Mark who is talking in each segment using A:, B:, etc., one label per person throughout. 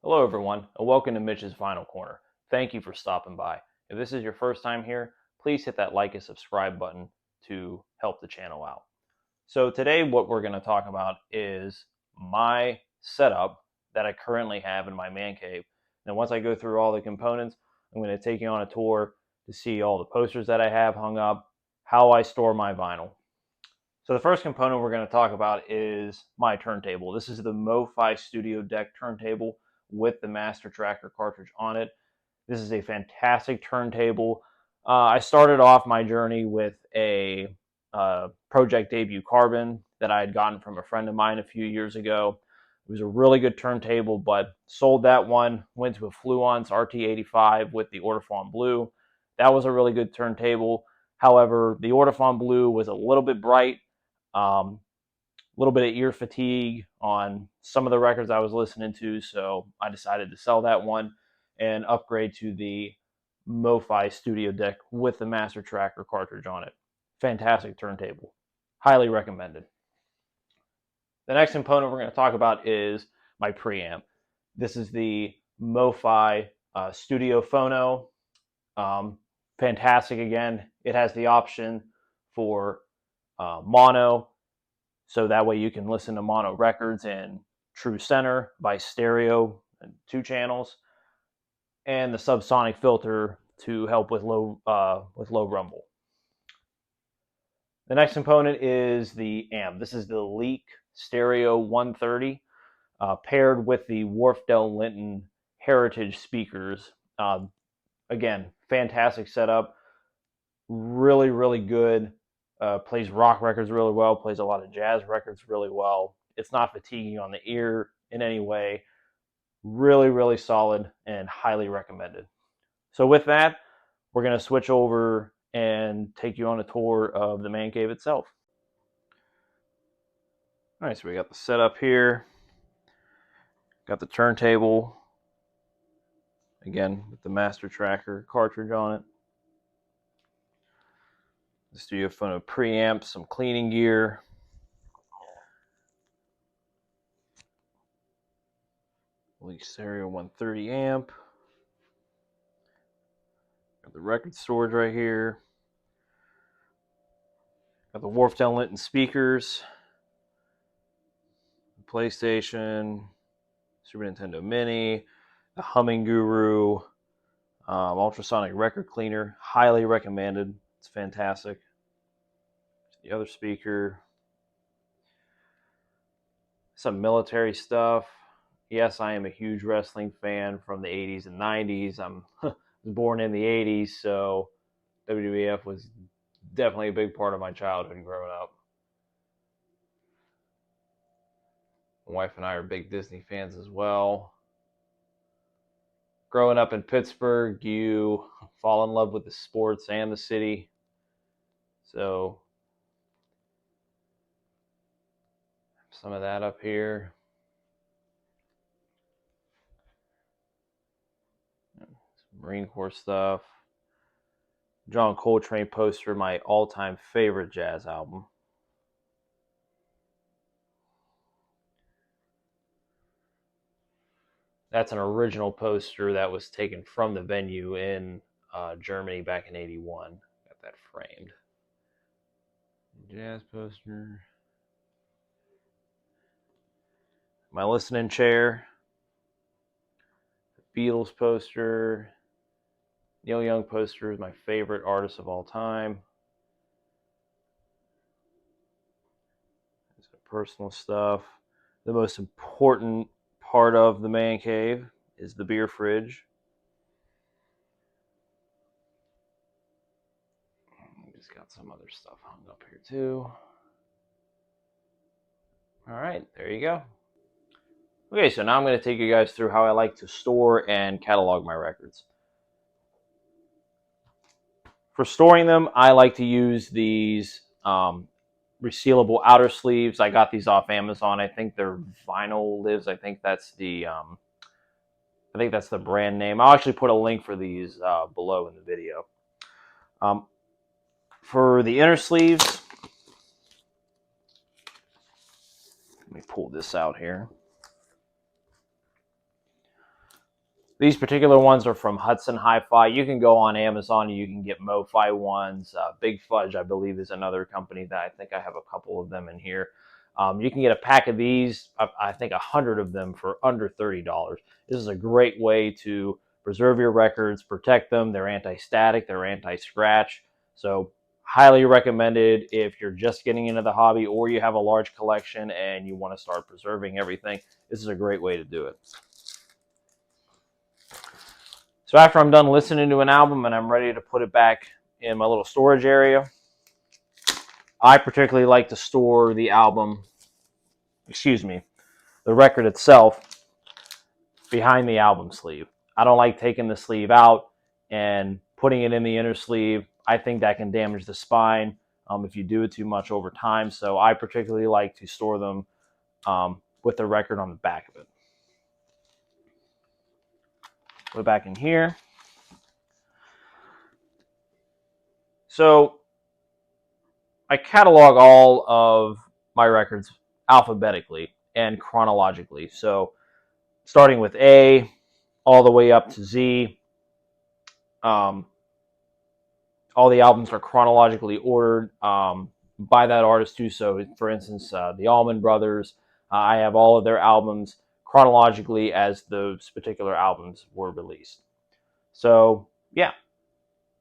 A: Hello everyone, and welcome to Mitch's Vinyl Corner. Thank you for stopping by. If this is your first time here, please hit that like and subscribe button to help the channel out. So today what we're going to talk about is my setup that I currently have in my man cave. And once I go through all the components, I'm going to take you on a tour to see all the posters that I have hung up, how I store my vinyl. So the first component we're going to talk about is my turntable. This is the MOFI Studiodeck turntable with the Master Tracker cartridge on it. This is a fantastic turntable. I started off my journey with a Project Debut Carbon that I had gotten from a friend of mine a few years ago. It was a really good turntable, but sold that one, went to a Fluence RT85 with the Ortofon Blue. That was a really good turntable. However, the Ortofon Blue was a little bit bright, a little bit of ear fatigue on some of the records I was listening to, so I decided to sell that one and upgrade to the MOFI Studiodeck with the Master Tracker cartridge on it. Fantastic turntable. Highly recommended. The next component we're going to talk about is my preamp. This is the MOFI Studiophono. Fantastic again. It has the option for mono, so that way you can listen to mono records in true center by stereo and 2 channels, and the subsonic filter to help with low rumble. The next component is the amp. This is the Leak Stereo 130 paired with the Wharfedale Linton Heritage speakers. Again, fantastic setup. Really, really good. Plays rock records really well, plays a lot of jazz records really well. It's not fatiguing on the ear in any way. Really, really solid and highly recommended. So with that, we're going to switch over and take you on a tour of the man cave itself. All right, so we got the setup here. Got the turntable, again, with the Master Tracker cartridge on it. The Studiodeck preamp, some cleaning gear. Leak Stereo 130 amp. Got the record storage right here. Got the Wharfedale Linton speakers. PlayStation, Super Nintendo Mini, the Humminguru ultrasonic record cleaner. Highly recommended. It's fantastic. The other speaker. Some military stuff. Yes, I am a huge wrestling fan from the 80s and 90s. I'm born in the 80s, so WWF was definitely a big part of my childhood growing up. My wife and I are big Disney fans as well. Growing up in Pittsburgh, you fall in love with the sports and the city. So some of that up here. Some Marine Corps stuff. John Coltrane poster, my all-time favorite jazz album. That's an original poster that was taken from the venue in Germany back in '81. Got that framed. Jazz poster. My listening chair. The Beatles poster. Neil Young poster is my favorite artist of all time. Some personal stuff. The most important part of the man cave is the beer fridge. Just got some other stuff hung up here too. All right, there you go. Okay, so now I'm going to take you guys through how I like to store and catalog my records. For storing them, I like to use these resealable outer sleeves. I got these off Amazon. I think they're Vinyl Lives. I think that's the brand name. I'll actually put a link for these below in the video. For the inner sleeves, let me pull this out here. These particular ones are from Hudson Hi-Fi. You can go on Amazon and you can get MOFI ones. Big Fudge, I believe, is another company that I think I have a couple of them in here. You can get a pack of these, I think 100 of them for under $30. This is a great way to preserve your records, protect them. They're anti-static, they're anti-scratch. So highly recommended if you're just getting into the hobby or you have a large collection and you want to start preserving everything. This is a great way to do it. So after I'm done listening to an album and I'm ready to put it back in my little storage area, I particularly like to store the the record itself behind the album sleeve. I don't like taking the sleeve out and putting it in the inner sleeve. I think that can damage the spine if you do it too much over time. So I particularly like to store them with the record on the back of it. Put it back in here. So I catalog all of my records alphabetically and chronologically. So starting with A all the way up to Z. All the albums are chronologically ordered by that artist too. So for instance, the Allman Brothers, I have all of their albums chronologically as those particular albums were released. So yeah,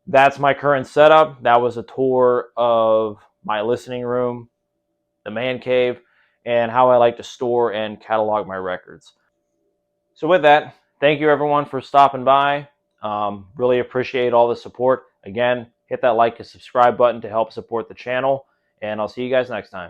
A: that's my current setup. That was a tour of my listening room, the man cave, and how I like to store and catalog my records. So with that, thank you everyone for stopping by. Really appreciate all the support. Again, hit that like and subscribe button to help support the channel, and I'll see you guys next time.